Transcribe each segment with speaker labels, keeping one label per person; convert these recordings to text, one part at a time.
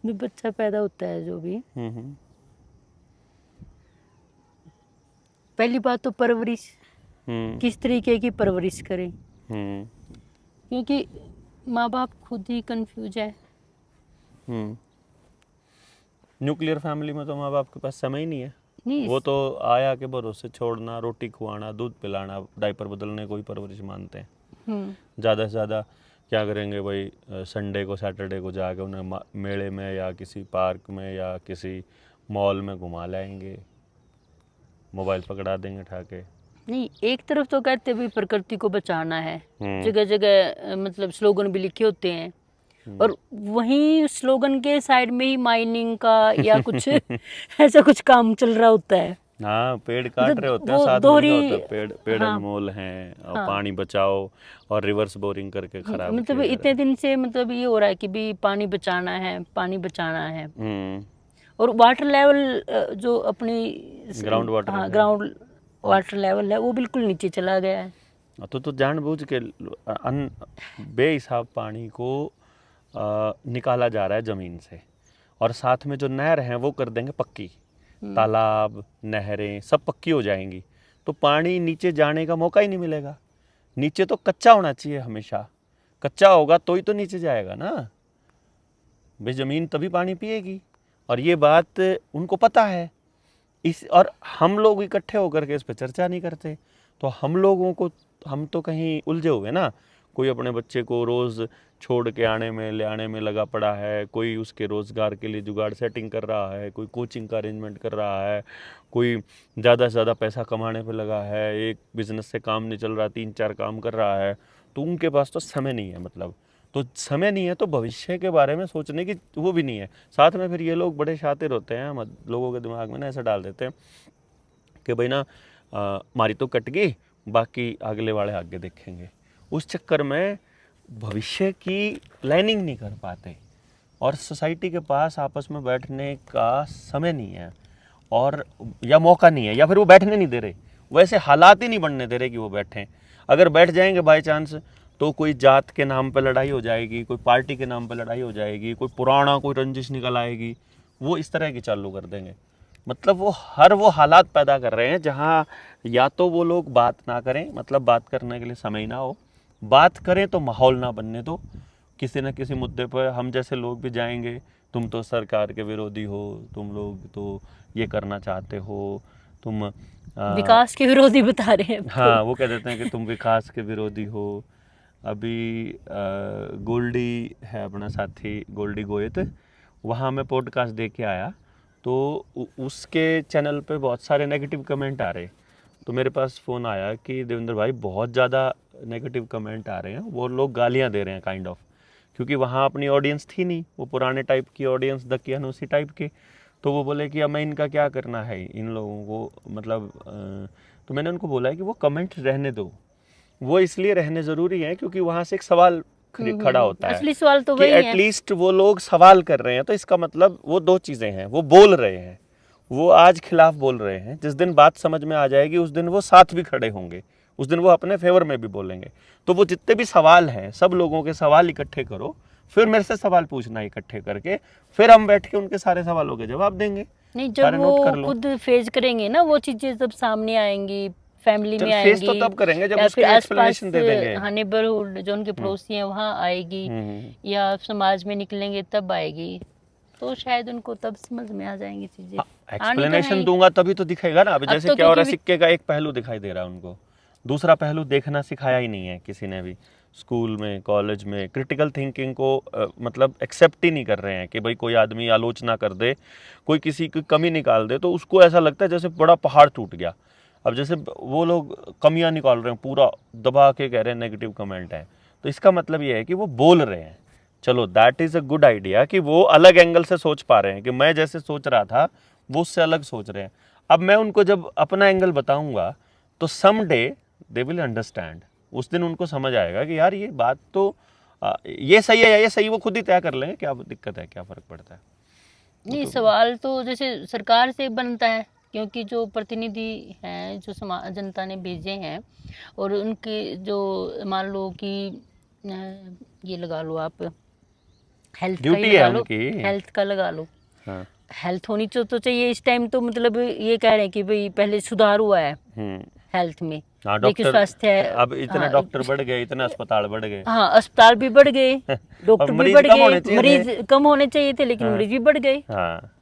Speaker 1: जो बच्चा पैदा होता है जो भी,
Speaker 2: हम्म।
Speaker 1: पहली बात तो परवरिश,
Speaker 2: हम्म।
Speaker 1: किस तरीके की परवरिश करें,
Speaker 2: हम्म।
Speaker 1: क्योंकि माँ बाप खुद ही कंफ्यूज है।
Speaker 2: हम्म। न्यूक्लियर फैमिली में तो माँ बाप के पास समय ही नहीं है।
Speaker 1: नहीं
Speaker 2: वो तो आया के भरोसे छोड़ना, रोटी खुआना, दूध पिलाना, डायपर बदलने को ही परवरिश मानते हैं।
Speaker 1: हम्म,
Speaker 2: ज़्यादा से ज़्यादा क्या करेंगे भाई, संडे को सैटरडे को जाके उन्हें मेले में या किसी पार्क में या किसी मॉल में घुमा लाएंगे, मोबाइल पकड़ा देंगे उठा के।
Speaker 1: नहीं, एक तरफ तो कहते भी प्रकृति को बचाना है,
Speaker 2: हम्म।
Speaker 1: जगह जगह मतलब स्लोगन भी लिखे होते हैं, और वहीं स्लोगन के साइड में ही माइनिंग का या कुछ ऐसा कुछ काम चल रहा होता है।
Speaker 2: हाँ, पेड़ काट रहे
Speaker 1: मतलब
Speaker 2: होते हैं,
Speaker 1: वो
Speaker 2: साथ में लिखा
Speaker 1: दोहरी,
Speaker 2: होता है पेड़ पेड़
Speaker 1: हाँ
Speaker 2: अनमोल हैं और
Speaker 1: हाँ,
Speaker 2: पानी बचाओ, और रिवर्स बोरिंग करके खराब
Speaker 1: मतलब
Speaker 2: किया जा रहा
Speaker 1: इतने
Speaker 2: है।
Speaker 1: दिन से मतलब ये हो रहा है कि भी पानी बचाना है, पानी बचाना है।
Speaker 2: हम्म।
Speaker 1: और वाटर लेवल जो अपनी
Speaker 2: ग्राउंड वाटर
Speaker 1: हाँ
Speaker 2: है।
Speaker 1: ग्राउंड वाटर लेवल है वो बिल्कुल नीचे चला गया है।
Speaker 2: तो जानबूझ के बेहिसाब पानी को निकाला जा रहा है ज़मीन से, और साथ में जो नहर हैं वो कर देंगे पक्की। तालाब, नहरें सब पक्की हो जाएंगी, तो पानी नीचे जाने का मौका ही नहीं मिलेगा। नीचे तो कच्चा होना चाहिए हमेशा, कच्चा होगा तो ही तो नीचे जाएगा ना भाई, ज़मीन तभी पानी पिएगी। और ये बात उनको पता है, इस और हम लोग इकट्ठे होकर के इस पर चर्चा नहीं करते। तो हम लोगों को, हम तो कहीं उलझे हुए ना, कोई अपने बच्चे को रोज़ छोड़ के आने में ले आने में लगा पड़ा है, कोई उसके रोज़गार के लिए जुगाड़ सेटिंग कर रहा है, कोई कोचिंग का अरेंजमेंट कर रहा है, कोई ज़्यादा से ज़्यादा पैसा कमाने पे लगा है, एक बिज़नेस से काम नहीं चल रहा, 3-4 काम कर रहा है, तो उनके पास तो समय नहीं है। मतलब तो समय नहीं है तो भविष्य के बारे में सोचने की वो भी नहीं है। साथ में फिर ये लोग बड़े शातिर होते हैं, लोगों के दिमाग में ना ऐसा डाल देते हैं कि भाई ना मारी तो कट गई, बाकी अगले वाले आगे देखेंगे। उस चक्कर में भविष्य की प्लानिंग नहीं कर पाते, और सोसाइटी के पास आपस में बैठने का समय नहीं है, और या मौका नहीं है, या फिर वो बैठने नहीं दे रहे, वैसे हालात ही नहीं बनने दे रहे कि वो बैठें। अगर बैठ जाएंगे बाई चांस तो कोई जात के नाम पे लड़ाई हो जाएगी, कोई पार्टी के नाम पे लड़ाई हो जाएगी, कोई पुराना कोई रंजिश निकल आएगी, वो इस तरह की चालू कर देंगे। मतलब वो हालात पैदा कर रहे हैं जहाँ या तो वो लोग बात ना करें, मतलब बात करने के लिए समय ना हो, बात करें तो माहौल ना बनने दो। किसी न किसी मुद्दे पर हम जैसे लोग भी जाएंगे, तुम तो सरकार के विरोधी हो, तुम लोग तो ये करना चाहते हो, तुम
Speaker 1: विकास के विरोधी बता रहे हैं अब तो।
Speaker 2: हाँ, वो कह देते हैं कि तुम विकास के विरोधी हो। अभी गोल्डी है अपना साथी, गोल्डी गोयत, वहाँ मैं पॉडकास्ट देख के आया, तो उसके चैनल पे बहुत सारे नेगेटिव कमेंट आ रहे। तो मेरे पास फ़ोन आया कि देवेंद्र भाई बहुत ज़्यादा नेगेटिव कमेंट आ रहे हैं, वो लोग गालियाँ दे रहे हैं काइंड ऑफ, क्योंकि वहाँ अपनी ऑडियंस थी नहीं, वो पुराने टाइप की ऑडियंस, दकियानूसी टाइप के। तो वो बोले कि अब मैं इनका क्या करना है इन लोगों को, मतलब तो मैंने उनको बोला है कि वो कमेंट रहने दो। वो इसलिए रहने ज़रूरी है क्योंकि वहाँ से एक सवाल खड़ा होता है
Speaker 1: असली सवाल तो
Speaker 2: कि
Speaker 1: वही है।
Speaker 2: एटलीस्ट वो लोग सवाल कर रहे हैं, तो इसका मतलब वो दो चीज़ें हैं, वो बोल रहे हैं, वो आज खिलाफ बोल रहे हैं, जिस दिन बात समझ में आ जाएगी उस दिन वो साथ भी खड़े होंगे, उस दिन वो अपने फेवर में भी बोलेंगे। तो वो जितने भी सवाल हैं, सब लोगों के सवाल इकट्ठे करो, फिर मेरे से सवाल पूछना इकट्ठे करके, फिर हम बैठ के उनके सारे सवालों के जवाब देंगे।
Speaker 1: नहीं, जब
Speaker 2: सारे नोट
Speaker 1: वो
Speaker 2: कर लो।
Speaker 1: खुद फेस करेंगे ना वो चीजें, जब सामने आएंगी, फैमिली
Speaker 2: चल
Speaker 1: में
Speaker 2: फेस तो
Speaker 1: आएंगी,
Speaker 2: तब करेंगे जब
Speaker 1: या फिर
Speaker 2: उसकी
Speaker 1: आसपास
Speaker 2: एक्सप्लेनेशन दे देंगे।
Speaker 1: हाँ नेबरहुड जो उनके पड़ोसी हैं वहाँ आएगी,
Speaker 2: हम्म।
Speaker 1: या समाज में निकलेंगे तब आएगी, तो शायद उनको तब समझ में आ जाएंगी चीजें। आनी तो है
Speaker 2: एक्सप्लेनेशन
Speaker 1: ही।
Speaker 2: दूंगा तभी तो दिखेगा ना। अभी
Speaker 1: अब
Speaker 2: जैसे
Speaker 1: तो
Speaker 2: क्या हो रहा
Speaker 1: क्योंकि
Speaker 2: है, सिक्के का एक पहलू दिखाई दे रहा है उनको, दूसरा पहलू देखना सिखाया ही नहीं है किसी ने भी। स्कूल में, कॉलेज में क्रिटिकल थिंकिंग को मतलब एक्सेप्ट ही नहीं कर रहे हैं कि भाई कोई आदमी आलोचना कर दे, कोई किसी की कमी निकाल दे, तो उसको ऐसा लगता है जैसे बड़ा पहाड़ टूट गया। अब जैसे वो लोग कमियां निकाल रहे हैं, पूरा दबा के कह रहे हैं नेगेटिव कमेंट है, तो इसका मतलब ये है कि वो बोल रहे हैं। चलो that is a good idea कि वो अलग एंगल से सोच पा रहे हैं, कि मैं जैसे सोच रहा था वो उससे अलग सोच रहे हैं। अब मैं उनको जब अपना एंगल बताऊंगा तो some day they will understand. उस दिन उनको समझ आएगा कि यार ये बात तो ये सही है या ये सही, वो खुद ही तय कर लेंगे, क्या दिक्कत है, क्या फ़र्क पड़ता है।
Speaker 1: नहीं, सवाल तो जैसे सरकार से बनता है, क्योंकि जो प्रतिनिधि हैं जो समाज जनता ने भेजे हैं, और उनके जो मान लो कि ये लगा लो आप हेल्थ का
Speaker 2: ड्यूटी
Speaker 1: ही
Speaker 2: है
Speaker 1: लगा लो,
Speaker 2: उनकी।
Speaker 1: हेल्थ का लगा लो।
Speaker 2: हाँ।
Speaker 1: हेल्थ होनी तो चाहिए इस टाइम, तो मतलब ये कह रहे हैं कि भाई पहले सुधार हुआ है
Speaker 2: हम्म।
Speaker 1: हेल्थ में,
Speaker 2: हाँ,
Speaker 1: लेकिन
Speaker 2: डॉक्टर
Speaker 1: स्वास्थ्य,
Speaker 2: अब इतने
Speaker 1: हाँ
Speaker 2: डॉक्टर बढ़ गए, इतने अस्पताल बढ़ गए।
Speaker 1: हाँ अस्पताल भी बढ़ गए,
Speaker 2: और
Speaker 1: डॉक्टर भी
Speaker 2: मरीज
Speaker 1: बढ़
Speaker 2: कम
Speaker 1: गए,
Speaker 2: होने चाहिए थे।
Speaker 1: मरीज कम होने चाहिए थे, लेकिन
Speaker 2: हाँ।
Speaker 1: मरीज भी बढ़ गए,
Speaker 2: हाँ,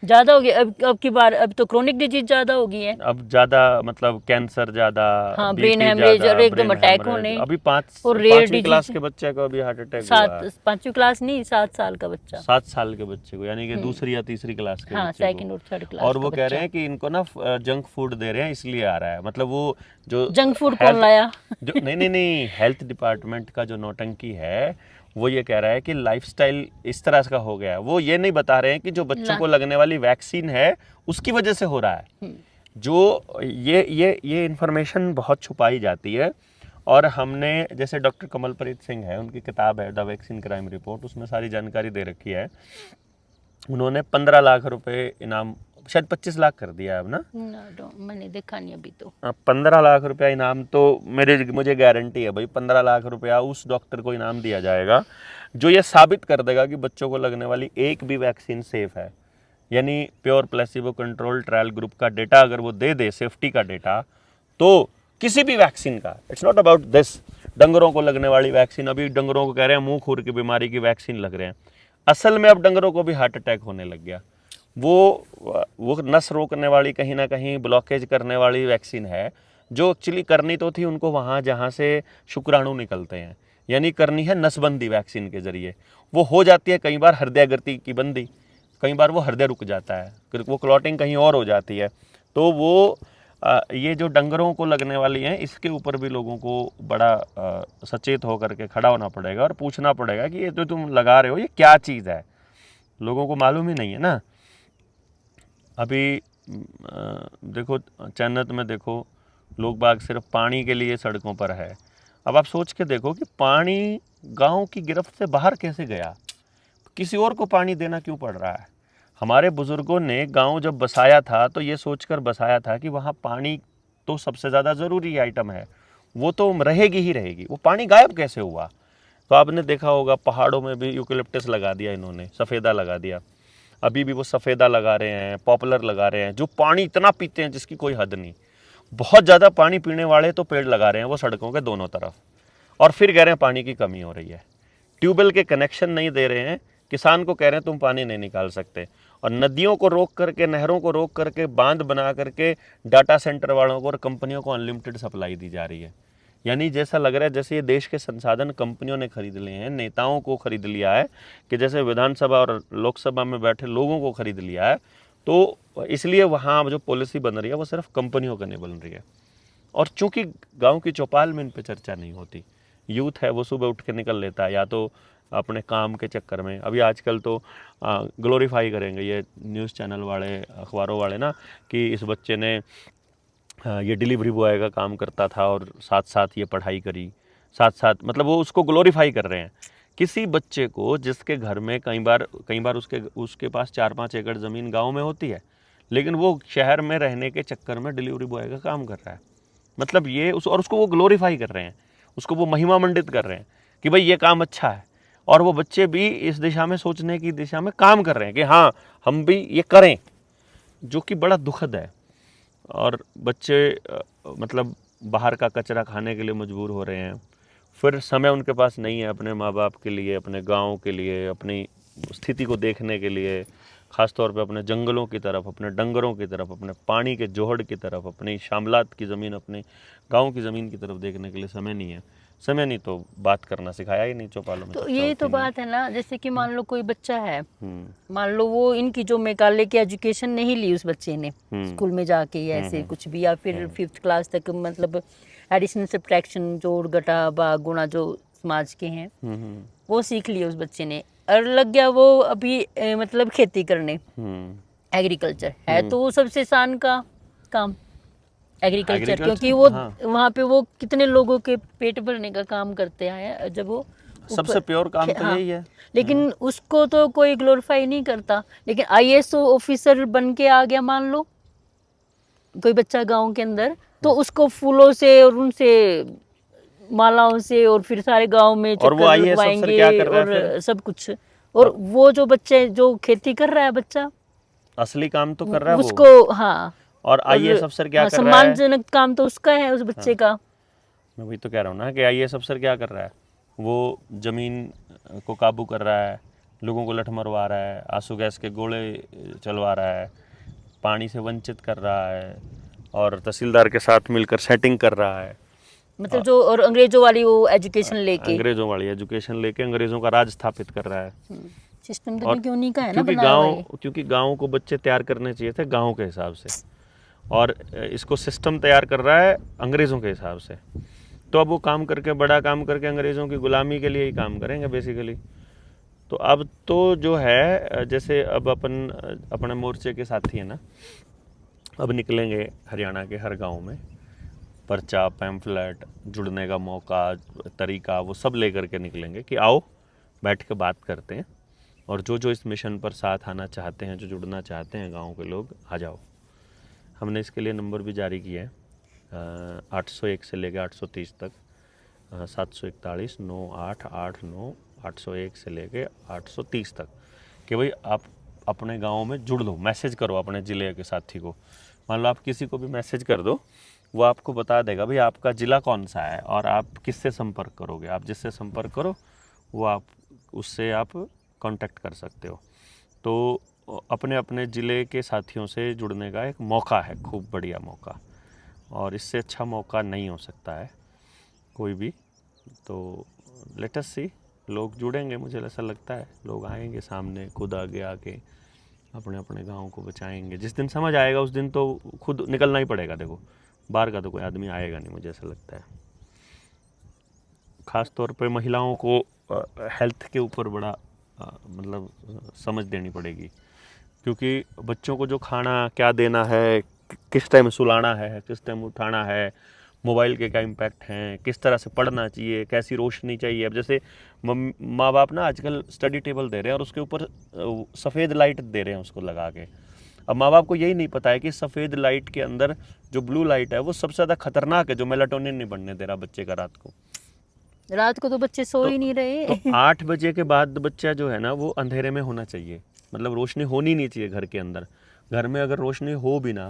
Speaker 1: ज्यादा हो गए। अब की बार अब तो क्रोनिक डिजीज ज्यादा हो गई है।
Speaker 2: अब ज्यादा मतलब कैंसर ज्यादा,
Speaker 1: हाँ, ब्रेन
Speaker 2: बीपी
Speaker 1: हेमरेज
Speaker 2: ज्यादा,
Speaker 1: और एकदम
Speaker 2: ब्रेन
Speaker 1: अटैक
Speaker 2: हेमरेज।
Speaker 1: होने,
Speaker 2: अभी
Speaker 1: और रेयर
Speaker 2: 5वीं क्लास
Speaker 1: डिजीज।
Speaker 2: के बच्चे को अभी हार्ट अटैक हुआ है।
Speaker 1: 5वीं क्लास नहीं, 7 साल का बच्चा।
Speaker 2: 7 साल के बच्चे को, यानी कि दूसरी या तीसरी क्लास के
Speaker 1: हाँ,
Speaker 2: बच्चे को।
Speaker 1: सेकंड और थर्ड क्लास
Speaker 2: और
Speaker 1: का
Speaker 2: वो कह
Speaker 1: बच्चा।
Speaker 2: रहे हैं कि इनको ना जंक फूड दे रहे हैं, इसलिए आ रहा है। मतलब वो जो
Speaker 1: जंक फूड कौन
Speaker 2: हेल्थ
Speaker 1: लाया?
Speaker 2: जो नहीं हेल्थ डिपार्टमेंट का जो नौटंकी है, वो ये कह रहा है कि लाइफस्टाइल इस तरह का हो गया है। वो ये नहीं बता रहे हैं कि जो बच्चों को लगने वाली वैक्सीन है उसकी वजह से हो रहा है। जो ये इन्फॉर्मेशन बहुत छुपाई जाती है। और हमने, जैसे डॉक्टर कमलप्रीत सिंह है, उनकी किताब है द वैक्सीन क्राइम रिपोर्ट, उसमें सारी जानकारी दे रखी है। उन्होंने 15 लाख रुपए इनाम, शायद 25 लाख कर दिया है अब ना।
Speaker 1: मैंने देखा नहीं अभी तो।
Speaker 2: 15 लाख रुपया इनाम तो मुझे गारंटी है भाई, 15 लाख रुपया उस डॉक्टर को इनाम दिया जाएगा जो ये साबित कर देगा कि बच्चों को लगने वाली एक भी वैक्सीन सेफ है। यानी pure placebo control trial group का डेटा अगर वो दे सेफ्टी का डेटा, तो किसी भी वैक्सीन का, इट्स नॉट अबाउट दिस डंगरों को लगने वाली वैक्सीन। अभी डंगरों को कह रहे हैं मुंह खुर की बीमारी की वैक्सीन लग रहे हैं, असल में अब डंगरों को भी हार्ट अटैक होने लग गया। वो नस रोकने वाली, कहीं ना कहीं ब्लॉकेज करने वाली वैक्सीन है, जो एक्चुअली करनी तो थी उनको वहाँ जहाँ से शुक्राणु निकलते हैं, यानी करनी है नसबंदी वैक्सीन के जरिए। वो हो जाती है कई बार हृदय गति की बंदी, कई बार वो हृदय रुक जाता है, वो क्लॉटिंग कहीं और हो जाती है। तो वो ये जो डंगरों को लगने वाली हैं, इसके ऊपर भी लोगों को बड़ा सचेत होकर के खड़ा होना पड़ेगा और पूछना पड़ेगा कि ये जो तुम लगा रहे हो ये क्या चीज़ है। लोगों को मालूम ही नहीं है ना। अभी देखो जन्नत में देखो, लोग बाग सिर्फ पानी के लिए सड़कों पर है। अब आप सोच के देखो कि पानी गांव की गिरफ्त से बाहर कैसे गया, किसी और को पानी देना क्यों पड़ रहा है। हमारे बुज़ुर्गों ने गांव जब बसाया था तो ये सोचकर बसाया था कि वहाँ पानी तो सबसे ज़्यादा ज़रूरी आइटम है, वो तो रहेगी ही रहेगी। वो पानी गायब कैसे हुआ? तो आपने देखा होगा पहाड़ों में भी यूकेलिप्टस लगा दिया इन्होंने, सफ़ेदा लगा दिया। अभी भी वो सफ़ेदा लगा रहे हैं, पॉपुलर लगा रहे हैं, जो पानी इतना पीते हैं जिसकी कोई हद नहीं। बहुत ज़्यादा पानी पीने वाले तो पेड़ लगा रहे हैं वो सड़कों के दोनों तरफ, और फिर कह रहे हैं पानी की कमी हो रही है। ट्यूबवेल के कनेक्शन नहीं दे रहे हैं, किसान को कह रहे हैं तुम पानी नहीं निकाल सकते, और नदियों को रोक करके, नहरों को रोक करके, बांध बना करके डाटा सेंटर वालों को और कंपनियों को अनलिमिटेड सप्लाई दी जा रही है। यानी जैसा लग रहा है जैसे ये देश के संसाधन कंपनियों ने खरीद लिए हैं, नेताओं को खरीद लिया है, कि जैसे विधानसभा और लोकसभा में बैठे लोगों को खरीद लिया है। तो इसलिए वहाँ जो पॉलिसी बन रही है वो सिर्फ कंपनियों का नहीं बन रही है। और चूंकि गांव की चौपाल में इन पे चर्चा नहीं होती, यूथ है वो सुबह उठ के निकल लेता है, या तो अपने काम के चक्कर में। अभी आजकल तो ग्लोरीफाई करेंगे ये न्यूज़ चैनल वाले, अखबारों वाले ना, कि इस बच्चे ने ये डिलीवरी बॉय का काम करता था और साथ साथ ये पढ़ाई करी, साथ साथ, मतलब वो उसको ग्लोरीफाई कर रहे हैं। किसी बच्चे को जिसके घर में कई बार उसके पास 4-5 एकड़ ज़मीन गांव में होती है, लेकिन वो शहर में रहने के चक्कर में डिलीवरी बॉय का काम कर रहा है। मतलब ये और उसको वो ग्लोरीफाई कर रहे हैं, उसको वो महिमा मंडित कर रहे हैं कि भाई ये काम अच्छा है। और वो बच्चे भी इस दिशा में, सोचने की दिशा में काम कर रहे हैं कि हाँ हम भी ये करें, जो कि बड़ा दुखद है। और बच्चे मतलब बाहर का कचरा खाने के लिए मजबूर हो रहे हैं, फिर समय उनके पास नहीं है अपने माँ बाप के लिए, अपने गांव के लिए, अपनी स्थिति को देखने के लिए, ख़ास तौर पे अपने जंगलों की तरफ, अपने डंगरों की तरफ, अपने पानी के जोहड़ की तरफ, अपनी शामलात की ज़मीन, अपने गांव की ज़मीन की तरफ देखने के लिए समय नहीं है। समय नहीं तो बात करना सिखाया ही नहीं चौपालों में।
Speaker 1: तो ये तो बात है ना, जैसे कि मान लो कोई बच्चा है, मान लो वो इनकी जो मेघालय की एजुकेशन नहीं ली उस बच्चे ने स्कूल में जाके या ऐसे कुछ भी, या फिर 5th क्लास तक मतलब एडिशन सब्ट्रैक्शन, जोड़ घटा भाग गुणा जो समाज के हैं वो सीख लिए उस बच्चे ने, और लग गया वो अभी मतलब खेती करने, एग्रीकल्चर है तो वो सबसे आसान का काम एग्रीकल्चर, क्योंकि वो वहाँ पे वो कितने लोगों के पेट भरने का काम करते हैं, जब वो
Speaker 2: सबसे प्योर काम तो यही है।
Speaker 1: लेकिन उसको तो कोई ग्लोरीफाई नहीं करता। लेकिन IAS ऑफिसर बन के आ गया मान लो कोई बच्चा गांव के अंदर, तो उसको फूलों से और उनसे मालाओं से और फिर सारे गांव में
Speaker 2: और वो IAS अफसर क्या कर रहा है
Speaker 1: और सब कुछ, और वो जो बच्चे जो खेती कर रहा है बच्चा,
Speaker 2: असली काम तो कर रहा है वो।
Speaker 1: उसको हाँ,
Speaker 2: और आईएएस अफसर क्या
Speaker 1: हाँ,
Speaker 2: कर रहा है?
Speaker 1: सम्मानजनक काम तो उसका है उस बच्चे का।
Speaker 2: मैं वही तो कह रहा हूँ ना कि आईएएस अफसर क्या कर रहा है, वो जमीन को काबू कर रहा है, लोगों को लठ मरवा रहा है, आंसू गैस के गोले चलवा रहा है, पानी से वंचित कर रहा है, और तहसीलदार के साथ मिलकर सेटिंग कर रहा है।
Speaker 1: मतलब जो और अंग्रेजों वाली वो एजुकेशन लेके,
Speaker 2: अंग्रेजों वाली एजुकेशन लेके अंग्रेजों का राज स्थापित कर रहा है।
Speaker 1: सिस्टम तो क्यों नहीं का है ना
Speaker 2: क्योंकि
Speaker 1: बनाया हुआ ये।
Speaker 2: क्योंकि गाँव को बच्चे तैयार करने चाहिए थे गाँव के हिसाब से, और इसको सिस्टम तैयार कर रहा है अंग्रेज़ों के हिसाब से। तो अब वो काम करके, बड़ा काम करके अंग्रेज़ों की गुलामी के लिए ही काम करेंगे बेसिकली। तो अब तो जो है, जैसे अब अपने मोर्चे के साथी है ना, अब निकलेंगे हरियाणा के हर गांव में, पर्चा, पैम्फलेट, जुड़ने का मौका, तरीका, वो सब लेकर के निकलेंगे कि आओ बैठ के बात करते हैं, और जो जो इस मिशन पर साथ आना चाहते हैं, जो जुड़ना चाहते हैं गांव के लोग, आ जाओ। हमने इसके लिए नंबर भी जारी किए हैं, 801 से लेकर 830 तक, 741 9889 801 से लेकर 830 तक, कि भाई आप अपने गांव में जुड़ लो, मैसेज करो अपने ज़िले के साथी को। मान लो आप किसी को भी मैसेज कर दो, वो आपको बता देगा भाई आपका ज़िला कौन सा है और आप किससे संपर्क करोगे। आप जिससे संपर्क करो वो आप उससे आप कांटेक्ट कर सकते हो। तो अपने अपने ज़िले के साथियों से जुड़ने का एक मौका है, खूब बढ़िया मौका, और इससे अच्छा मौका नहीं हो सकता है कोई भी। तो लेट अस सी, लोग जुड़ेंगे, मुझे ऐसा लगता है लोग आएंगे सामने, खुद आगे आके अपने अपने गांव को बचाएंगे। जिस दिन समझ आएगा उस दिन तो खुद निकलना ही पड़ेगा। देखो बाहर का तो कोई आदमी आएगा नहीं, मुझे ऐसा लगता है। ख़ास तौर पे महिलाओं को हेल्थ के ऊपर बड़ा मतलब समझ देनी पड़ेगी, क्योंकि बच्चों को जो खाना क्या देना है, किस टाइम सुलाना है, किस टाइम उठाना है, मोबाइल के क्या इम्पैक्ट हैं, किस तरह से पढ़ना चाहिए, कैसी रोशनी चाहिए। अब जैसे माँ बाप ना आजकल स्टडी टेबल दे रहे हैं और उसके ऊपर सफ़ेद लाइट दे रहे हैं उसको लगा के। अब माँ बाप को यही नहीं पता है कि सफ़ेद लाइट के अंदर जो ब्लू लाइट है वो सबसे ज़्यादा खतरनाक है, जो मेलाटोनिन नहीं बनने दे रहा बच्चे का रात को
Speaker 1: तो बच्चे सो ही नहीं रहे।
Speaker 2: तो 8 बजे के बाद बच्चा जो है ना वो अंधेरे में होना चाहिए, मतलब रोशनी होनी नहीं चाहिए घर के अंदर। घर में अगर रोशनी हो भी ना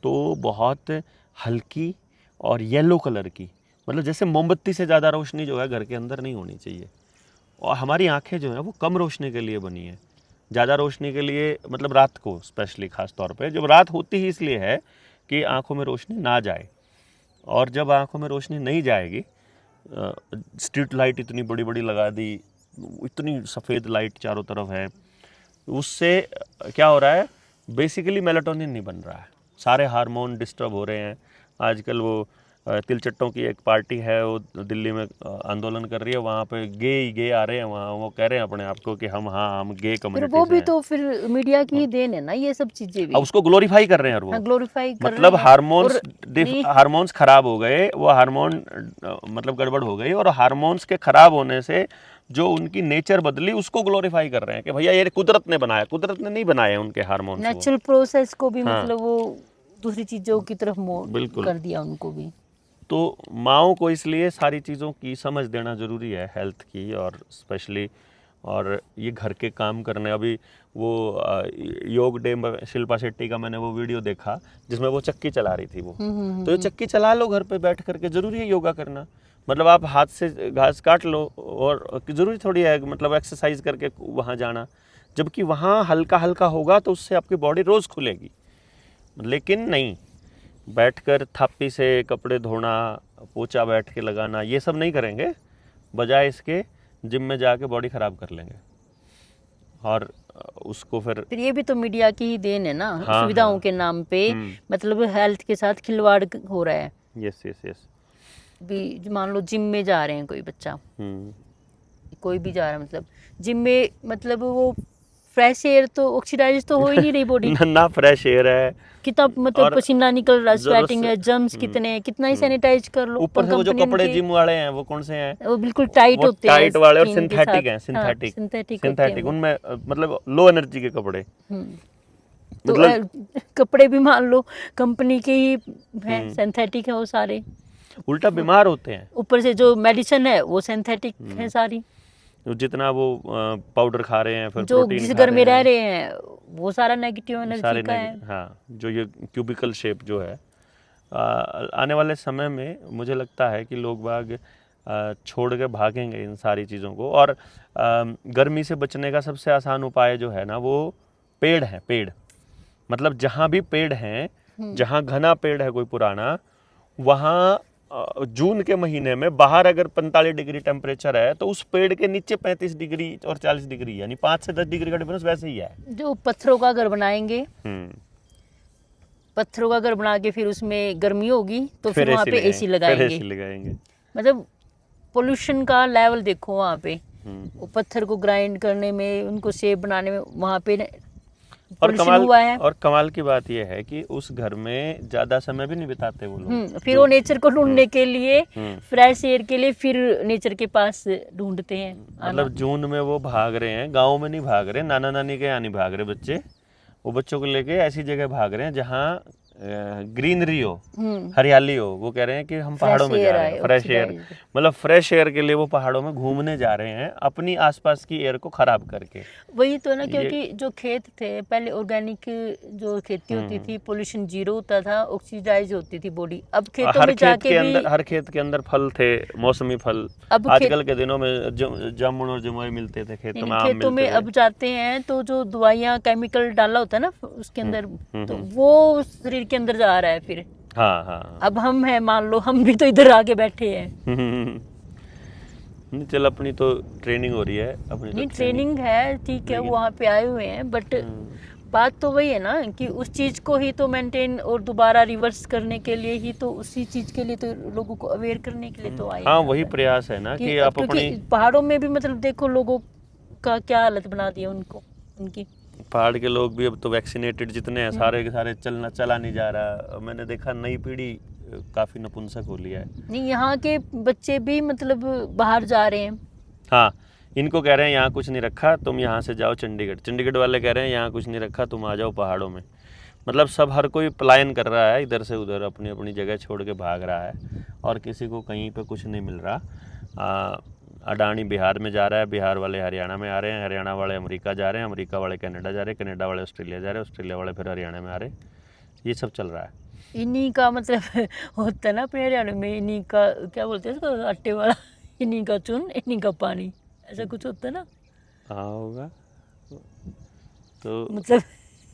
Speaker 2: तो बहुत हल्की और येलो कलर की, मतलब जैसे मोमबत्ती से ज़्यादा रोशनी जो है घर के अंदर नहीं होनी चाहिए। और हमारी आंखें जो है वो कम रोशनी के लिए बनी है, ज़्यादा रोशनी के लिए मतलब रात को स्पेशली ख़ास तौर पे। जब रात होती ही इसलिए है कि आंखों में रोशनी ना जाए, और जब आंखों में रोशनी नहीं जाएगी, स्ट्रीट लाइट इतनी बड़ी बड़ी लगा दी, इतनी सफ़ेद लाइट चारों तरफ है, उससे क्या हो रहा है, बेसिकली मेलाटोनिन नहीं बन रहा है, सारे हार्मोन डिस्टर्ब हो रहे हैं। आजकल वो तिलचट्टों की एक पार्टी है, वो दिल्ली में आंदोलन कर रही है, वहाँ पे गे आ रहे हैं, वहाँ वो कह रहे हैं अपने आप को कि हम गे कम्युनिटी
Speaker 1: वो भी तो फिर मीडिया की ही देन है ना, ये सब चीजें भी।
Speaker 2: अब उसको ग्लोरीफाई कर रहे हैं, और वो
Speaker 1: ग्लोरीफाई कर
Speaker 2: मतलब
Speaker 1: रहे हैं।
Speaker 2: हार्मोन्स खराब हो गए, वो हार्मोन मतलब गड़बड़ हो गई, और हार्मोन्स के खराब होने से जो उनकी नेचर बदली उसको ग्लोरीफाई कर रहे हैं कि भैया ये कुदरत ने बनाया। कुदरत ने नहीं बनाए उनके हार्मोन्स,
Speaker 1: नेचुरल प्रोसेस को भी
Speaker 2: हाँ।
Speaker 1: मतलब वो दूसरी चीजों की तरफ
Speaker 2: बिल्कुल
Speaker 1: कर दिया उनको भी।
Speaker 2: तो माँओं को इसलिए सारी चीज़ों की समझ देना ज़रूरी है, हेल्थ की और स्पेशली, और ये घर के काम करने। अभी वो योग डे में शिल्पा शेट्टी का मैंने वो वीडियो देखा जिसमें वो चक्की चला रही थी वो। तो ये चक्की चला लो घर पे बैठ करके, ज़रूरी है योगा करना। मतलब आप हाथ से घास काट लो, और ज़रूरी थोड़ी है मतलब एक्सरसाइज करके वहाँ जाना, जबकि वहाँ हल्का हल्का होगा तो उससे आपकी बॉडी रोज़ खुलेगी। लेकिन नहीं, बैठकर थापी से कपड़े धोना, पोछा बैठ के लगाना, ये सब नहीं करेंगे, बजाय इसके जिम में जाके बॉडी ख़राब कर लेंगे, और उसको फिर
Speaker 1: ये भी तो मीडिया की ही देन है ना।
Speaker 2: हाँ,
Speaker 1: सुविधाओं
Speaker 2: हाँ।
Speaker 1: के नाम पे मतलब हेल्थ के साथ खिलवाड़ हो रहा है।
Speaker 2: Yes yes yes.
Speaker 1: भी मान लो जिम में जा रहे हैं कोई बच्चा, कोई भी जा रहा है, मतलब जिम में मतलब वो फ्रेश एयर तो ऑक्सीडाइज तो हो ही नहीं रही बॉडी
Speaker 2: ना फ्रेश एयर है,
Speaker 1: कितना मतलब पसीना निकल रहा है, स्वेटिंग है, जर्म्स कितने हैं, कितना ही सैनिटाइज कर लो।
Speaker 2: ऊपर से वो जो कपड़े जिम वाले हैं वो कौन से हैं,
Speaker 1: वो बिल्कुल टाइट होते हैं,
Speaker 2: टाइट वाले, और
Speaker 1: skin के
Speaker 2: सिंथेटिक
Speaker 1: साथ।
Speaker 2: हैं,
Speaker 1: सिंथेटिक
Speaker 2: सिंथेटिक उनमें मतलब लो एनर्जी के कपड़े।
Speaker 1: तो कपड़े भी मान लो कंपनी के ही हैं, सिंथेटिक है वो सारे,
Speaker 2: उल्टा बीमार होते हैं।
Speaker 1: ऊपर से जो मेडिसिन है वो सिंथेटिक है सारी।
Speaker 2: जितना वो पाउडर खा रहे हैं, फिर
Speaker 1: जो
Speaker 2: प्रोटीन
Speaker 1: जिस
Speaker 2: खा
Speaker 1: घर में रह
Speaker 2: हैं,
Speaker 1: रहे हैं वो सारा नेगेटिव
Speaker 2: सारे
Speaker 1: एनर्जी का है।
Speaker 2: हाँ, जो ये क्यूबिकल शेप जो है, आने वाले समय में मुझे लगता है कि लोग बाग छोड़ के भागेंगे इन सारी चीज़ों को। और गर्मी से बचने का सबसे आसान उपाय जो है ना, वो पेड़ है। पेड़ मतलब जहाँ भी पेड़ हैं, जहाँ घना पेड़ है कोई पुराना, वहाँ जून के महीने में बाहर अगर 45 डिग्री टेम्परेचर है तो उस पेड़ के नीचे 35 डिग्री और 40 डिग्री, यानी 5 से 10 डिग्री का डिफरेंस वैसे ही है।
Speaker 1: जो पत्थरों का घर बनाएंगे, पत्थरों का घर बना के फिर उसमें गर्मी होगी तो फिर वहाँ पे एसी लगाएंगे। मतलब पोल्यूशन का लेवल देखो वहाँ पे, वो पत्थर को ग्राइंड करने में, उनको शेप बनाने में, वहाँ पे
Speaker 2: और कमाल की बात यह है कि उस घर में ज्यादा समय भी नहीं बिताते वो लोग।
Speaker 1: फिर वो नेचर को ढूंढने के लिए, फ्रेश एयर के लिए फिर नेचर के पास ढूंढते हैं।
Speaker 2: मतलब जून में वो भाग रहे हैं, गांव में नहीं भाग रहे, नाना नानी के यहाँ नहीं भाग रहे बच्चे, वो बच्चों को लेके ऐसी जगह भाग रहे हैं जहाँ ग्रीनरी हो, हरियाली हो। वो कह रहे हैं कि हम पहाड़ों में जा रहे हैं, फ्रेश एयर, मतलब फ्रेश एयर के लिए वो पहाड़ों में घूमने जा रहे हैं, अपनी आसपास की एयर को खराब करके।
Speaker 1: वही तो ना, क्योंकि जो खेत थे पहले, ऑर्गेनिक जो खेती होती थी, पोल्यूशन जीरो होता था, ऑक्सीडाइज होती थी बॉडी। अब खेतों में जाके भी
Speaker 2: हर खेत के अंदर फल थे, मौसमी फल। अब आजकल के दिनों में जामुन और जमुई मिलते थे खेतों में,
Speaker 1: खेतों में अब जाते हैं तो जो दवाइयाँ केमिकल डाला होता है ना उसके अंदर, तो वो शरीर के अंदर जा रहा है फिर।
Speaker 2: हाँ।
Speaker 1: अब हम हैं, मान लो हम भी तो इधर आके बैठे हैं।
Speaker 2: नहीं, चल अपनी तो ट्रेनिंग हो रही है, अपनी
Speaker 1: नहीं ट्रेनिंग है, ठीक है, वहाँ पे आए हुए हैं, बट बात तो वही है ना कि उस चीज को ही तो मेंटेन और दोबारा रिवर्स करने के लिए ही तो, उसी चीज के लिए तो लोगों को अवेयर करने के लिए तो आए।
Speaker 2: हाँ, वही प्रयास है ना कि आप अपनी
Speaker 1: पहाड़ों में भी मतलब देखो लोगों का क्या हालत बना दिया उनको, उनकी।
Speaker 2: पहाड़ के लोग भी अब तो वैक्सीनेटेड जितने हैं सारे के सारे चला नहीं जा रहा। मैंने देखा नई पीढ़ी काफी नपुंसक हो लिया है।
Speaker 1: नहीं, यहाँ के बच्चे भी मतलब बाहर जा रहे हैं।
Speaker 2: हाँ, इनको कह रहे हैं यहाँ कुछ नहीं रखा, तुम यहाँ से जाओ चंडीगढ़। चंडीगढ़ वाले कह रहे हैं यहाँ कुछ नहीं रखा, तुम आ जाओ पहाड़ों में। मतलब सब, हर कोई पलायन कर रहा है, इधर से उधर अपनी अपनी जगह छोड़ के भाग रहा है, और किसी को कहीं पे कुछ नहीं मिल रहा। अडानी बिहार में जा रहा है, बिहार वाले हरियाणा में आ रहे हैं, हरियाणा वाले अमेरिका जा रहे हैं, अमेरिका वाले कनाडा जा रहे हैं, कनाडा वाले ऑस्ट्रेलिया जा रहे हैं, ऑस्ट्रेलिया वाले फिर हरियाणा में आ रहे हैं। ये सब चल रहा है।
Speaker 1: इन्हीं का मतलब होता है ना अपने हरियाणा में, इन्हीं का क्या बोलते हैं इसको, आटे वाला, इन्हीं का चून इन्हीं का पानी, ऐसा कुछ होता है ना।
Speaker 2: हाँ होगा, तो
Speaker 1: मतलब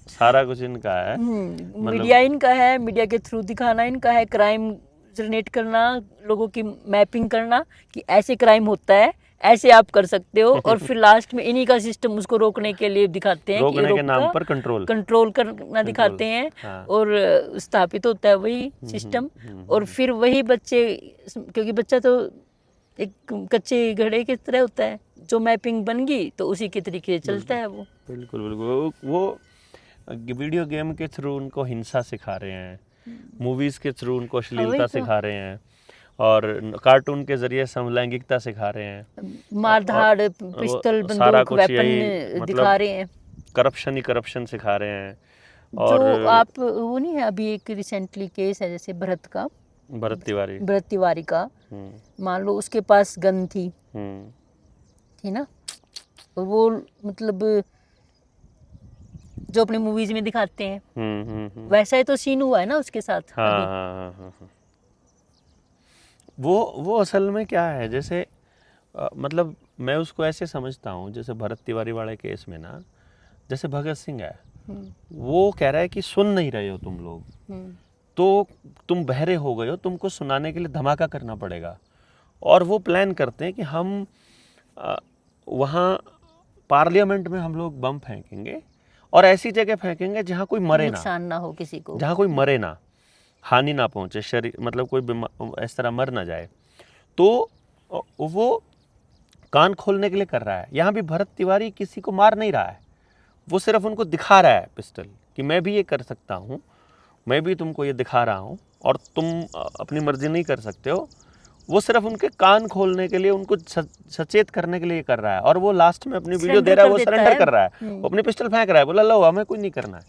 Speaker 2: सारा कुछ इनका है।
Speaker 1: मीडिया इनका है, मीडिया के थ्रू दिखाना इनका है, क्राइम जनरेट करना, लोगों की मैपिंग करना कि ऐसे क्राइम होता है, ऐसे आप कर सकते हो, और फिर लास्ट में इन्हीं का सिस्टम उसको रोकने के लिए दिखाते हैं,
Speaker 2: रोकने के नाम पर
Speaker 1: कंट्रोल करना दिखाते हैं। हाँ। और स्थापित होता है वही सिस्टम, और फिर वही बच्चे, क्योंकि बच्चा तो एक कच्चे घड़े की तरह होता है, जो मैपिंग बन गई तो उसी के तरीके से चलता है वो।
Speaker 2: बिल्कुल। वो वीडियो गेम के थ्रू उनको हिंसा सिखा रहे हैं, मूवीज के थ्रू उनको अश्लीलता सिखा रहे हैं, और कार्टून के जरिए समलैंगिकता सिखा रहे हैं,
Speaker 1: मारधाड़, पिस्तौल, बंदूक, वेपन दिखा रहे हैं,
Speaker 2: करप्शन सिखा रहे हैं। और
Speaker 1: जो आप वो नहीं है, अभी एक रिसेंटली केस है जैसे भरत तिवारी का, मान लो उसके पास गन थी ना, और वो मतलब जो अपने मूवीज में दिखाते हैं वैसा ही तो सीन हुआ है ना उसके साथ।
Speaker 2: हाँ। वो असल में क्या है, जैसे मतलब मैं उसको ऐसे समझता हूँ, जैसे भरत तिवारी वाले केस में ना, जैसे भगत सिंह है, वो कह रहा है कि सुन नहीं रहे हो तुम लोग, तो तुम बहरे हो गए हो, तुमको सुनाने के लिए धमाका करना पड़ेगा। और वो प्लान करते हैं कि हम वहाँ पार्लियामेंट में हम लोग बम फेंकेंगे, और ऐसी जगह फेंकेंगे जहाँ कोई मरे ना,
Speaker 1: नुकसान ना हो किसी को,
Speaker 2: जहाँ कोई मरे ना, हानि ना पहुँचे शरीर, मतलब कोई इस तरह मर ना जाए। तो वो कान खोलने के लिए कर रहा है। यहाँ भी भरत तिवारी किसी को मार नहीं रहा है, वो सिर्फ उनको दिखा रहा है पिस्टल कि मैं भी ये कर सकता हूँ, मैं भी तुमको ये दिखा रहा हूँ, और तुम अपनी मर्जी नहीं कर सकते हो। वो सिर्फ उनके कान खोलने के लिए, उनको सचेत करने के लिए कर रहा है। और वो लास्ट में अपनी वीडियो दे रहा है, वो सरेंडर कर रहा है, वो अपनी पिस्टल फेंक रहा है, बोला लो हमें कुछ नहीं करना है,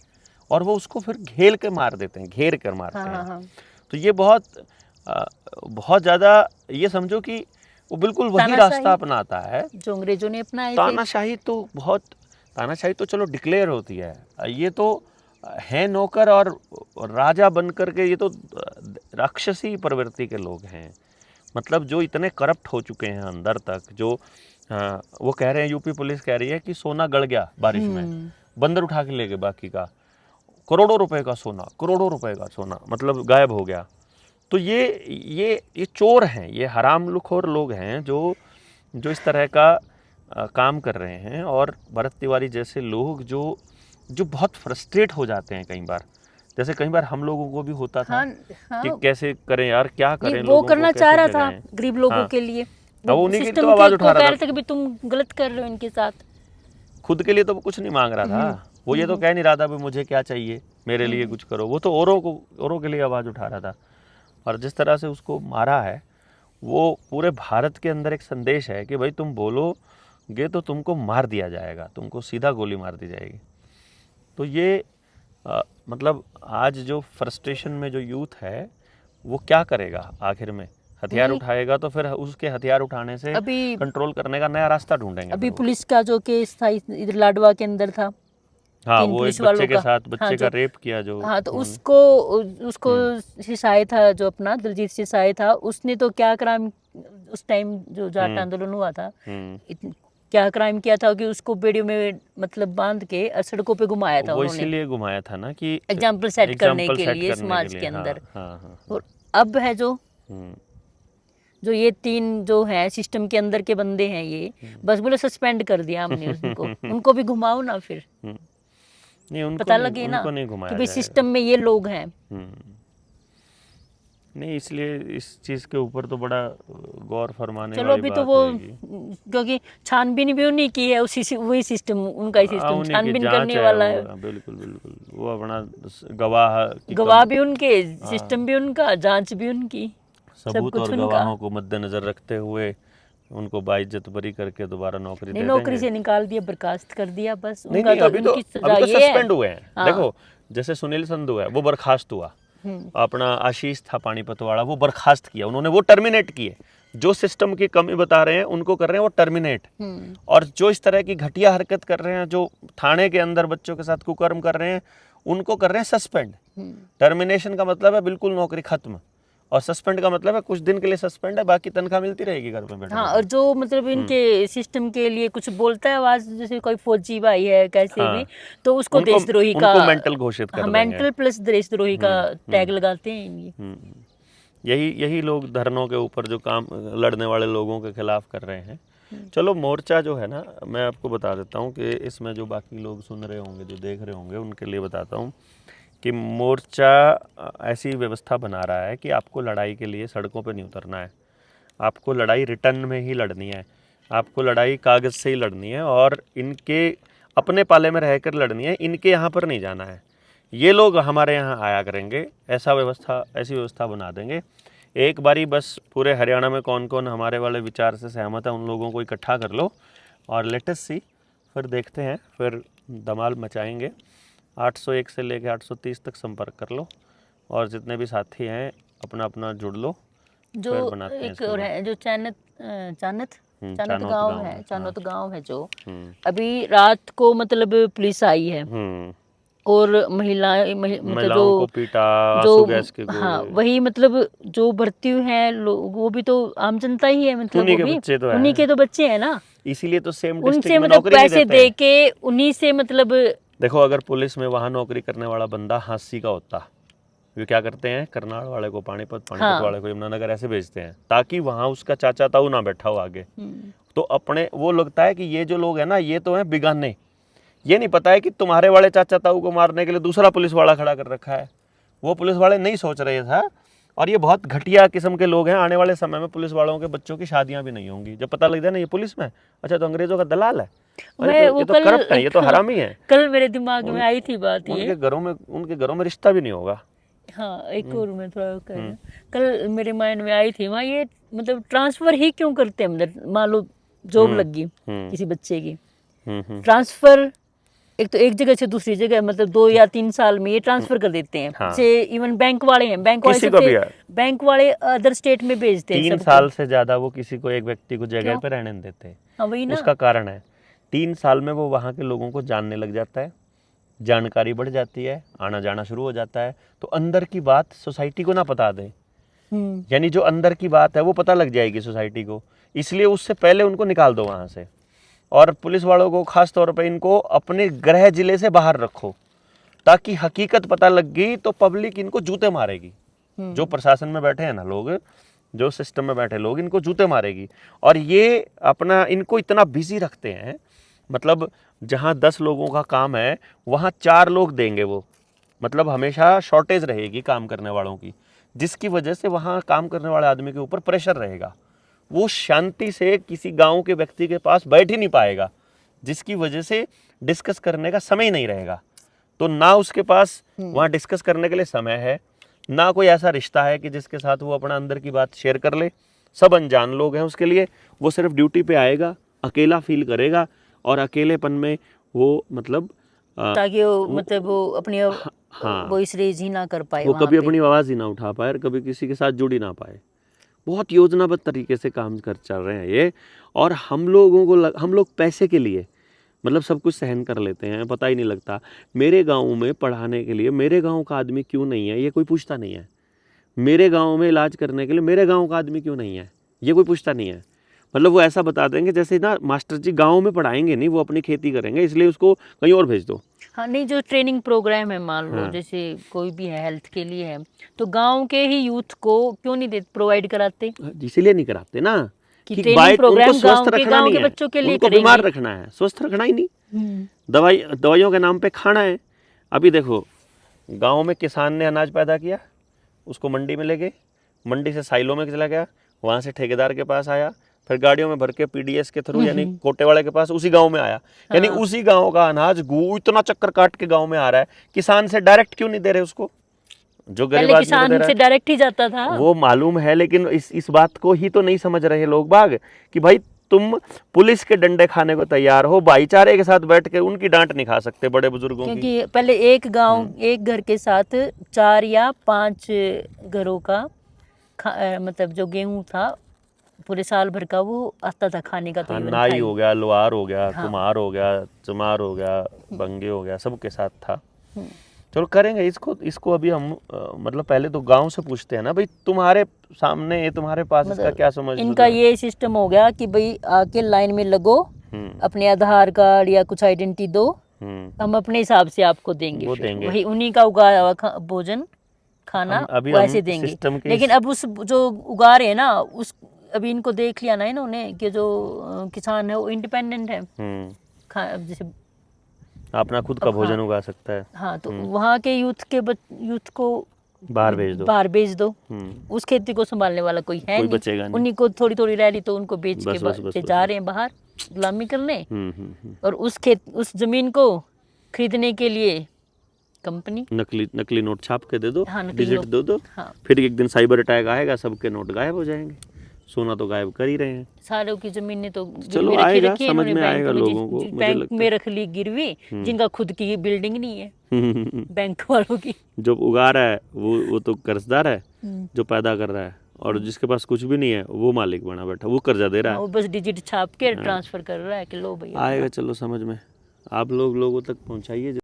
Speaker 2: और वो उसको फिर घेर कर मारते हैं। तो ये बहुत ज़्यादा, ये समझो कि वो बिल्कुल वही
Speaker 1: तानाशाही
Speaker 2: रास्ता अपनाता है
Speaker 1: जो अंग्रेजों ने अपनाए थे।
Speaker 2: तानाशाही तो बहुत, तानाशाही तो चलो डिक्लेयर होती है, ये तो है नौकर और राजा बन करके, ये तो राक्षसी प्रवृत्ति के लोग हैं। मतलब जो इतने करप्ट हो चुके हैं अंदर तक, जो वो कह रहे हैं, यूपी पुलिस कह रही है कि सोना गड़ गया बारिश में, बंदर उठा के ले गए बाकी का, करोड़ों रुपए का सोना, करोड़ों रुपए का सोना मतलब गायब हो गया। तो ये चोर हैं, ये हरामखोर लोग हैं जो इस तरह का काम कर रहे हैं। और भरत तिवारी जैसे लोग जो बहुत फ्रस्ट्रेट हो जाते हैं कई बार, जैसे कई बार हम लोगों को भी होता था कि कैसे करें यार, क्या करें,
Speaker 1: वो करना चाह रहा था गरीब लोगों के लिए, वो
Speaker 2: उन्हीं की
Speaker 1: सिस्टम
Speaker 2: तो आवाज उठा रहा
Speaker 1: था कि तुम गलत कर रहे हो इनके साथ।
Speaker 2: खुद के लिए तो वो कुछ नहीं मांग रहा था, वो ये तो कह नहीं रहा था भी मुझे क्या चाहिए, मेरे लिए कुछ करो, वो तो औरों के लिए आवाज़ उठा रहा था। और जिस तरह से उसको मारा है, वो पूरे भारत के अंदर एक संदेश है कि भाई तुम बोलोगे तो तुमको मार दिया जाएगा, तुमको सीधा गोली मार दी जाएगी। तो ये मतलब आज जो फ्रस्ट्रेशन में जो यूथ है वो क्या करेगा आखिर में, हथियार उठाएगा तो फिर उसके हथियार उठाने से कंट्रोल करने का नया रास्ता ढूंढेंगे।
Speaker 1: अभी पुलिस का जो केस था इधर लाडवा के अंदर था,
Speaker 2: हाँ, वो एक बच्चे के साथ बच्चे का रेप किया जो,
Speaker 1: हाँ, तो उसको सिसाई था, जो अपना दिलजीत सिसाई था, उसने तो क्या क्राइम उस टाइम जो जाट आंदोलन हुआ था, क्या क्राइम किया था कि उसको बेड़ियों में मतलब बांध के सड़कों पे घुमाया था।
Speaker 2: वो इसीलिए घुमाया था ना कि
Speaker 1: एग्जाम्पल सेट करने के लिए समाज के अंदर। और अब है जो ये 3 जो है सिस्टम के अंदर के बंदे हैं, ये बस बोले सस्पेंड कर दिया हमने उनको भी घुमाओ ना, फिर
Speaker 2: नहीं, उनको
Speaker 1: पता लगे ना कि भाई सिस्टम में ये लोग हैं।
Speaker 2: नहीं, इसलिए इस चीज के ऊपर तो बड़ा गौर फरमाने
Speaker 1: चलो अभी तो वो, क्योंकि छानबीन भी उन्हीं की है, वही सिस्टम उनका ही सिस्टम छानबीन करने वाला है।
Speaker 2: बिल्कुल बिल्कुल, वो अपना
Speaker 1: गवाह भी उनके, सिस्टम भी उनका, जांच भी उनकी,
Speaker 2: सबूत और गवाहों को मद्देनजर रखते हुए उनको बाइज्जत बरी करके दोबारा नौकरी
Speaker 1: से निकाल दिया, बर्खास्त कर दिया, बस
Speaker 2: नहीं, नहीं, अभी तो सस्पेंड हुए हैं। देखो जैसे सुनील संधू है वो बर्खास्त हुआ, अपना आशीष था पानीपत वाला, वो बर्खास्त किया उन्होंने, वो टर्मिनेट किए। जो सिस्टम की कमी बता रहे हैं उनको कर रहे हैं वो टर्मिनेट, और जो इस तरह की घटिया हरकत कर रहे हैं, जो थाने के अंदर बच्चों के साथ कुकर्म कर रहे हैं, उनको कर रहे हैं सस्पेंड। टर्मिनेशन का मतलब है बिल्कुल नौकरी खत्म, और सस्पेंड का मतलब है कुछ दिन के लिए सस्पेंड है, बाकी तनख्वाह मिलती रहेगी घर पे बैठे।
Speaker 1: हाँ, और जो मतलब इनके सिस्टम के लिए कुछ बोलता है आवाज, जैसे कोई फौजी भाई है कैसे भी, तो उसको देशद्रोही का
Speaker 2: मेंटल घोषित कर देंगे,
Speaker 1: मेंटल प्लस देशद्रोही का टैग लगाते हैं ये।
Speaker 2: यही लोग धरनों के ऊपर जो काम लड़ने वाले लोगों के खिलाफ कर रहे हैं। चलो मोर्चा जो है ना, मैं आपको बता देता हूँ कि इसमें जो बाकी लोग सुन रहे होंगे, जो देख रहे होंगे, उनके लिए बताता हूँ कि मोर्चा ऐसी व्यवस्था बना रहा है कि आपको लड़ाई के लिए सड़कों पे नहीं उतरना है, आपको लड़ाई रिटर्न में ही लड़नी है, आपको लड़ाई कागज़ से ही लड़नी है, और इनके अपने पाले में रहकर लड़नी है, इनके यहाँ पर नहीं जाना है। ये लोग हमारे यहाँ आया करेंगे, ऐसी व्यवस्था बना देंगे। एक बारी बस पूरे हरियाणा में कौन कौन हमारे वाले विचार से सहमत है, उन लोगों को इकट्ठा कर लो और लेटेस्ट सी, फिर देखते हैं, फिर धमाल मचाएंगे। 801 से लेकर 830 तक संपर्क कर लो, और जितने भी साथी हैं अपना अपना जुड़ लो।
Speaker 1: जो एक और है जो चानत गांव है जो अभी रात को मतलब पुलिस आई है और महिलाएं मतलब
Speaker 2: को पीटा, जो गैस के गोले,
Speaker 1: हाँ वही मतलब जो भर्ती हैं लोग, वो भी तो आम जनता ही है, मतलब उन्हीं के तो बच्चे हैं ना,
Speaker 2: इसीलिए तो सेम
Speaker 1: उनसे मतलब पैसे दे के उन्हीं से मतलब।
Speaker 2: देखो अगर पुलिस में वहाँ नौकरी करने वाला बंदा हांसी का होता, वे क्या करते हैं, करनाल वाले को पानीपत वाले को यमुनानगर ऐसे भेजते हैं ताकि वहाँ उसका चाचा ताऊ ना बैठा हो आगे। तो अपने वो लगता है कि ये जो लोग हैं ना, ये तो हैं बिगाने, ये नहीं पता है कि तुम्हारे वाले चाचा ताऊ को मारने के लिए दूसरा पुलिस वाला खड़ा कर रखा है। वो पुलिस वाले नहीं सोच रहे था, और ये बहुत घटिया किस्म के लोग हैं। आने वाले समय में पुलिस वालों के बच्चों की शादियां भी नहीं होंगी, जब पता लग जाए ना ये पुलिस में, अच्छा तो अंग्रेजों का दलाल है, ये तो करप्ट है, ये तो हरामी है।
Speaker 1: कल मेरे दिमाग में आई थी बात,
Speaker 2: उनके घरों में रिश्ता भी नहीं होगा।
Speaker 1: हाँ, एक और मैं थोड़ा कल मेरे माइंड में आई थी, वहाँ ये मतलब ट्रांसफर ही क्यों करते हैं, मतलब मान लो जॉब लग गई किसी बच्चे की, ट्रांसफर एक तो एक जगह से दूसरी जगह मतलब 2 या 3 साल में ये ट्रांसफर कर देते हैं।
Speaker 2: हाँ।
Speaker 1: से इवन बैंक वाले हैं,
Speaker 2: किसी को भी है।
Speaker 1: बैंक वाले अदर स्टेट में भेजते हैं
Speaker 2: 3
Speaker 1: सबको।
Speaker 2: साल से ज्यादा वो किसी को, एक व्यक्ति को जगह
Speaker 1: क्यों?
Speaker 2: पे रहने नहीं देते।
Speaker 1: हाँ वही ना।
Speaker 2: उसका कारण है 3 साल में वो वहाँ के लोगों को जानने लग जाता है, जानकारी बढ़ जाती है, आना जाना शुरू हो जाता है। तो अंदर की बात सोसाइटी को ना पता दे, यानी जो अंदर की बात है वो पता लग जाएगी सोसाइटी को, इसलिए उससे पहले उनको निकाल दो वहाँ से। और पुलिस वालों को खास तौर पे इनको अपने गृह जिले से बाहर रखो, ताकि हकीकत पता लग गई तो पब्लिक इनको जूते मारेगी। जो प्रशासन में बैठे हैं ना लोग, जो सिस्टम में बैठे लोग, इनको जूते मारेगी। और ये अपना इनको इतना बिजी रखते हैं, मतलब जहाँ 10 लोगों का काम है वहाँ 4 लोग देंगे वो, मतलब हमेशा शॉर्टेज रहेगी काम करने वालों की, जिसकी वजह से वहाँ काम करने वाले आदमी के ऊपर प्रेशर रहेगा। वो शांति से किसी गांव के व्यक्ति के पास बैठ ही नहीं पाएगा, जिसकी वजह से डिस्कस करने का समय ही नहीं रहेगा। तो ना उसके पास वहाँ डिस्कस करने के लिए समय है, ना कोई ऐसा रिश्ता है कि जिसके साथ वो अपना अंदर की बात शेयर कर ले। सब अनजान लोग हैं उसके लिए। वो सिर्फ ड्यूटी पे आएगा, अकेला फील करेगा, और अकेलेपन में वो मतलब
Speaker 1: ताकि वो मतलब वो अपनी
Speaker 2: हाँ,
Speaker 1: वॉइस रेज ही ना कर पाए,
Speaker 2: वो
Speaker 1: वहाँ
Speaker 2: कभी
Speaker 1: पे।
Speaker 2: अपनी आवाज़ ही ना उठा पाए और कभी किसी के साथ जुड़ ही ना पाए। बहुत योजनाबद्ध तरीके से काम कर चल रहे हैं ये। और हम लोगों को हम लोग पैसे के लिए मतलब सब कुछ सहन कर लेते हैं, पता ही नहीं लगता। मेरे गांव में पढ़ाने के लिए मेरे गांव का आदमी क्यों नहीं है, ये कोई पूछता नहीं है। मेरे गांव में इलाज करने के लिए मेरे गांव का आदमी क्यों नहीं है, ये कोई पूछता नहीं है। मतलब वो ऐसा बता देंगे जैसे ना मास्टर जी गाँव में पढ़ाएंगे नहीं, वो अपनी खेती करेंगे, इसलिए उसको कहीं और भेज दो।
Speaker 1: हाँ नहीं, जो ट्रेनिंग प्रोग्राम है मान लो,
Speaker 2: हाँ।
Speaker 1: जैसे कोई भी है हेल्थ के लिए है, तो गांव के ही यूथ को क्यों नहीं प्रोवाइड कराते?
Speaker 2: इसीलिए नहीं कराते ना
Speaker 1: कि
Speaker 2: कि
Speaker 1: ट्रेनिंग प्रोग्राम
Speaker 2: उनको स्वस्थ रखना
Speaker 1: गांव
Speaker 2: नहीं
Speaker 1: के
Speaker 2: है,
Speaker 1: बच्चों के लिए
Speaker 2: उनको
Speaker 1: करेंगे।
Speaker 2: बीमार रखना है, स्वस्थ रखना ही नहीं। दवाइयों के नाम पे खाना है। अभी देखो गांव में किसान ने अनाज पैदा किया, उसको मंडी में ले गए, मंडी से साइलों में चला गया, वहाँ से ठेकेदार के पास आया, फिर गाड़ियों में भर के पीडीएस के थ्रू यानी कोटे वाले के पास उसी गांव में आया। यानी उसी गांव का अनाज इतना चक्कर काट के गांव में आ रहा है। किसान से डायरेक्ट क्यों नहीं दे रहे उसको? जो गरीब आदमी
Speaker 1: किसान
Speaker 2: दे रहा
Speaker 1: से
Speaker 2: है
Speaker 1: डायरेक्ट ही जाता था,
Speaker 2: वो मालूम है, लेकिन इस बात को ही तो नहीं समझ रहे लोग बाग कि भाई तुम पुलिस के डंडे खाने को तैयार हो, भाईचारे के साथ बैठ के उनकी डांट नहीं खा सकते बड़े बुजुर्गों की।
Speaker 1: क्योंकि पहले एक गांव एक घर के साथ 4 या 5 घरों का मतलब जो गेहूं था पूरे साल भर का वो आता था खाने का। तो
Speaker 2: नाई हो गया, लोहार हो गया, कुम्हार हो गया, चमार हो गया, बंगे हो गया, सबके साथ था। चलो करेंगे इसको अभी हम मतलब पहले तो गांव से पूछते हैं ना भाई, तुम्हारे सामने तुम्हारे पास इसका क्या समझ?
Speaker 1: इनका ये सिस्टम हो गया कि भाई आके लाइन में लगो, अपने आधार कार्ड या कुछ आइडेंटिटी दो, हम अपने हिसाब से आपको देंगे,
Speaker 2: वो देंगे।
Speaker 1: वही उन्हीं का उगाया हुआ भोजन खाना वैसे देंगे। लेकिन अब उस जो उगा रहे हैं ना, उस अभी इनको देख लिया ना इन्होंने कि जो किसान है वो इंडिपेंडेंट है, जैसे
Speaker 2: अपना खुद का भोजन उगा सकता है।
Speaker 1: हाँ, तो वहाँ के यूथ को
Speaker 2: बाहर भेज दो।
Speaker 1: उस खेती को संभालने वाला कोई है
Speaker 2: कोई
Speaker 1: नहीं,
Speaker 2: बचेगा नहीं।
Speaker 1: उन्हीं को थोड़ी थोड़ी रैली तो उनको बेच के जा रहे हैं बाहर गुलामी करने। और उस जमीन को खरीदने के लिए कंपनी
Speaker 2: नकली नोट छाप के दे दो,
Speaker 1: हाँ,
Speaker 2: डिजिट दो।
Speaker 1: हाँ।
Speaker 2: फिर एक दिन साइबर अटैक आएगा, सबके नोट गायब हो जाएंगे। सोना तो गायब कर ही रहे हैं,
Speaker 1: सारों की जमीनें तो
Speaker 2: चलो आएगा, समझ में आएगा लोगों को।
Speaker 1: बैंक में रख ली गिरवी, जिनका खुद की बिल्डिंग नहीं है बैंक वालों की।
Speaker 2: जो उगा रहा है वो तो कर्जदार है, जो पैदा कर रहा है, और जिसके पास कुछ भी नहीं है वो मालिक बना बैठा, वो कर्जा दे रहा है।
Speaker 1: वो बस डिजिट छाप के ट्रांसफर कर रहा है कि लो भैया।
Speaker 2: आएगा, चलो समझ में। आप लोगों तक पहुंचाइए।